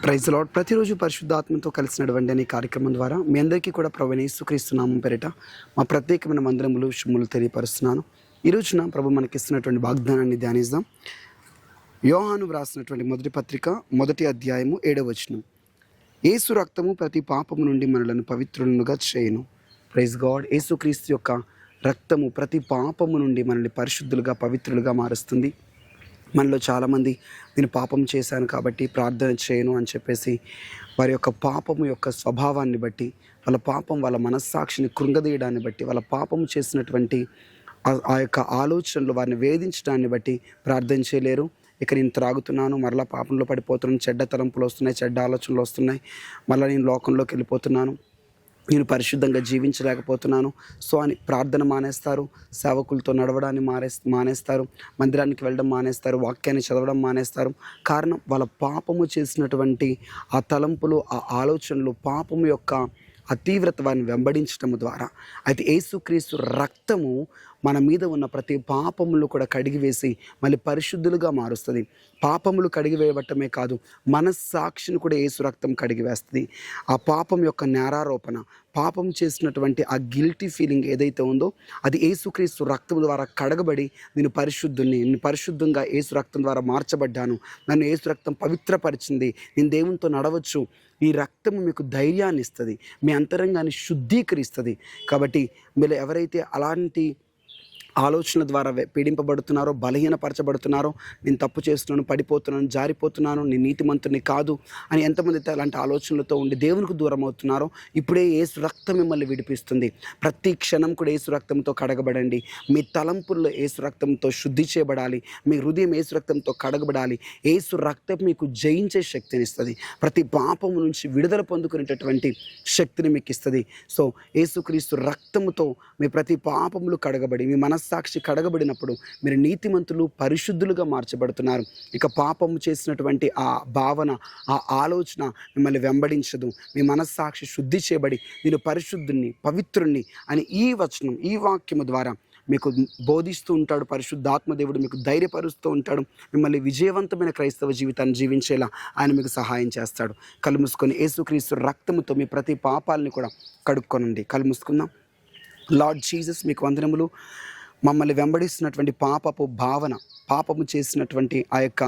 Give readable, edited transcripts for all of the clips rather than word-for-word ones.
Praise lord. ప్రతిరోజు పరిశుద్ధాత్మతో కలిసి నడవండి అనే కార్యక్రమం ద్వారా మీ అందరికీ కూడా ప్రభువైన యేసుక్రీస్తు నామం పేరిట మా ప్రత్యేకమైన వందనములు శుభములు తెలియపరుస్తున్నాను. ఈ రోజున ప్రభు మనకిస్తున్నటువంటి వాగ్దానాన్ని ధ్యానిద్దాం. యోహాను వ్రాసినటువంటి మొదటి పత్రిక 1వ అధ్యాయము 7వ వచనం. యేసు రక్తము ప్రతి పాపము నుండి మనలను పవిత్రులుగా చేయును. Praise God. యేసుక్రీస్తు యొక్క రక్తము ప్రతి పాపము నుండి మనల్ని పరిశుద్ధులుగా పవిత్రులుగా మారుస్తుంది. మనలో చాలామంది నేను పాపం చేశాను కాబట్టి ప్రార్థన చేయను అని చెప్పేసి వారి యొక్క పాపము యొక్క స్వభావాన్ని బట్టి, వాళ్ళ పాపం వాళ్ళ మనస్సాక్షిని కృంగదీయడాన్ని బట్టి, వాళ్ళ పాపం చేసినటువంటి ఆ యొక్క ఆలోచనలు వారిని వేధించడాన్ని బట్టి ప్రార్థన చేయలేరు. ఇక నేను త్రాగుతున్నాను, మరలా పాపంలో పడిపోతున్నాను, చెడ్డ తలంపులు వస్తున్నాయి, చెడ్డ ఆలోచనలు వస్తున్నాయి, మళ్ళీ నేను లోకంలోకి వెళ్ళిపోతున్నాను, నేను పరిశుద్ధంగా జీవించలేకపోతున్నాను సో అని ప్రార్థన మానేస్తారు. సేవకులతో నడవడాన్ని మానేస్తారు. మందిరానికి వెళ్ళడం మానేస్తారు. వాక్యాన్ని చదవడం మానేస్తారు. కారణం వాళ్ళ పాపము చేసినటువంటి ఆ తలంపులు, ఆ ఆలోచనలు, పాపము యొక్క ఆ తీవ్రత వారిని వెంబడించడం ద్వారా. అయితే యేసుక్రీస్తు రక్తము మన మీద ఉన్న ప్రతి పాపములు కూడా కడిగివేసి మళ్ళీ పరిశుద్ధులుగా మారుస్తుంది. పాపములు కడిగివేయబట్టమే కాదు, మనస్సాక్షిని కూడా యేసు రక్తం కడిగివేస్తుంది. ఆ పాపం యొక్క నేరారోపణ, పాపం చేసినటువంటి ఆ గిల్టీ ఫీలింగ్ ఏదైతే ఉందో అది యేసుక్రీస్తు రక్తం ద్వారా కడగబడి నేను పరిశుద్ధంగా యేసు రక్తం ద్వారా మార్చబడ్డాను, నన్ను యేసు రక్తం పవిత్రపరిచింది, నేను దేవునితో నడవచ్చు. ఈ రక్తము మీకు ధైర్యాన్ని ఇస్తుంది, మీ అంతరంగాన్ని శుద్ధీకరిస్తుంది. కాబట్టి మీరు ఎవరైతే అలాంటి ఆలోచనల ద్వారా పీడింపబడుతున్నారో, బలహీనపరచబడుతున్నారో, నేను తప్పు చేస్తున్నాను, పడిపోతున్నాను, జారిపోతున్నాను, నేను నీతిమంతుని కాదు అని ఎంతమంది అయితే అలాంటి ఆలోచనలతో ఉండి దేవునికి దూరం అవుతున్నారో, ఇప్పుడే యేసు రక్తం మిమ్మల్ని విడిపిస్తుంది. ప్రతి క్షణం కూడా యేసు రక్తంతో కడగబడండి. మీ తలంపుల్లో యేసు రక్తంతో శుద్ధి చేయబడాలి. మీ హృదయం యేసు రక్తంతో కడగబడాలి. యేసు రక్తం మీకు జయించే శక్తిని ఇస్తుంది. ప్రతి పాపము నుంచి విడుదల పొందుకునేటటువంటి శక్తిని మీకు ఇస్తుంది. సో యేసుక్రీస్తు రక్తముతో మీ ప్రతి పాపములు కడగబడి, మీ మనస్సాక్షి కడగబడినప్పుడు మీరు నీతిమంతులు, పరిశుద్ధులుగా మార్చబడుతున్నారు. ఇక పాపము చేసినటువంటి ఆ భావన, ఆ ఆలోచన మిమ్మల్ని వెంబడించదు. మీ మనస్సాక్షి శుద్ధి చేయబడి నేను పరిశుద్ధుణ్ణి, పవిత్రుణ్ణి అని ఈ వచనం, ఈ వాక్యము ద్వారా మీకు బోధిస్తూ ఉంటాడు. పరిశుద్ధాత్మదేవుడు మీకు ధైర్యపరుస్తూ ఉంటాడు. మిమ్మల్ని విజయవంతమైన క్రైస్తవ జీవితాన్ని జీవించేలా ఆయన మీకు సహాయం చేస్తాడు. కళ్ళు మూసుకొని యేసుక్రీస్తు రక్తముతో మీ ప్రతి పాపాలని కూడా కడుక్కొనండి. కళ్ళు మూసుకుందాం. లార్డ్ జీసస్, మీకు వందనములు. మమ్మల్ని వెంబడిస్తున్నటువంటి పాపపు భావన, పాపము చేసినటువంటి ఆ యొక్క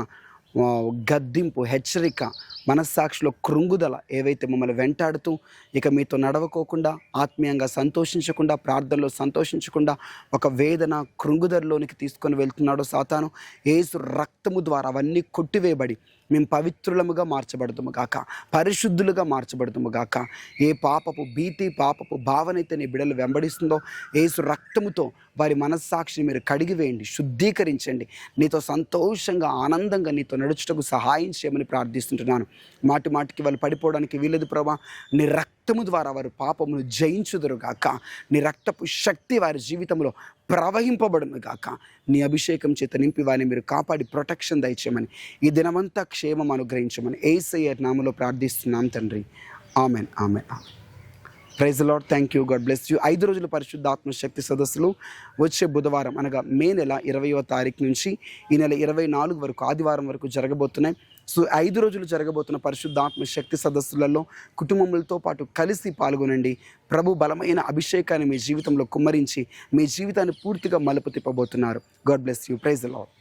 గద్దింపు, హెచ్చరిక, మనస్సాక్షిలో కృంగుదల ఏవైతే మమ్మల్ని వెంటాడుతూ ఇక మీతో నడవకోకుండా, ఆత్మీయంగా సంతోషించకుండా, ప్రార్థనలో సంతోషించకుండా ఒక వేదన, కృంగుదలలోనికి తీసుకొని వెళ్తున్నాడో సాతాను, యేసు రక్తము ద్వారా అవన్నీ కొట్టివేయబడి మేము పవిత్రులముగా మార్చబడుతుము గాక, పరిశుద్ధులుగా మార్చబడుతుము గాక. ఏ పాపపు భీతి, పాపపు భావన అయితే నీ బిడ్డలు వెంబడిస్తుందో యేసు రక్తముతో వారి మనస్సాక్షిని మీరు కడిగివేయండి, శుద్ధీకరించండి. నీతో సంతోషంగా, ఆనందంగా నీతో నడుచుటకు సహాయం చేయమని ప్రార్థిస్తుంటున్నాను. మాటి మాటికి వాళ్ళు పడిపోవడానికి వీలేదు ప్రభా. నీ రక్తము ద్వారా వారు పాపమును జయించుదురు గాక. నీ రక్తపు శక్తి వారి జీవితంలో ప్రవహింపబడును గాక. నీ అభిషేకం చేత నింపి వారిని మీరు కాపాడి ప్రొటెక్షన్ దయచేయమని, ఈ దినమంతా క్షేమం అనుగ్రహించమని యేసయ్య నామములో ప్రార్థిస్తున్నాం తండ్రి. Amen, amen. Praise the Lord. Thank you. God bless you. 5 రోజుల పరిశుద్ధాత్మ శక్తి సదస్సులు వచ్చే బుధవారం అనగా మే నెల 20వ తారీఖు నుంచి ఈ నెల 24 వరకు, ఆదివారం వరకు జరగబోతున్నాయి. సో 5 రోజులు జరగబోతున్న పరిశుద్ధాత్మ శక్తి సదస్సులలో కుటుంబములతో పాటు కలిసి పాల్గొనండి. ప్రభు బలమైన అభిషేకాన్ని మీ జీవితంలో కుమ్మరించి మీ జీవితాన్ని పూర్తిగా మలుపు తిప్పబోతున్నారు. God bless you. Praise the lord.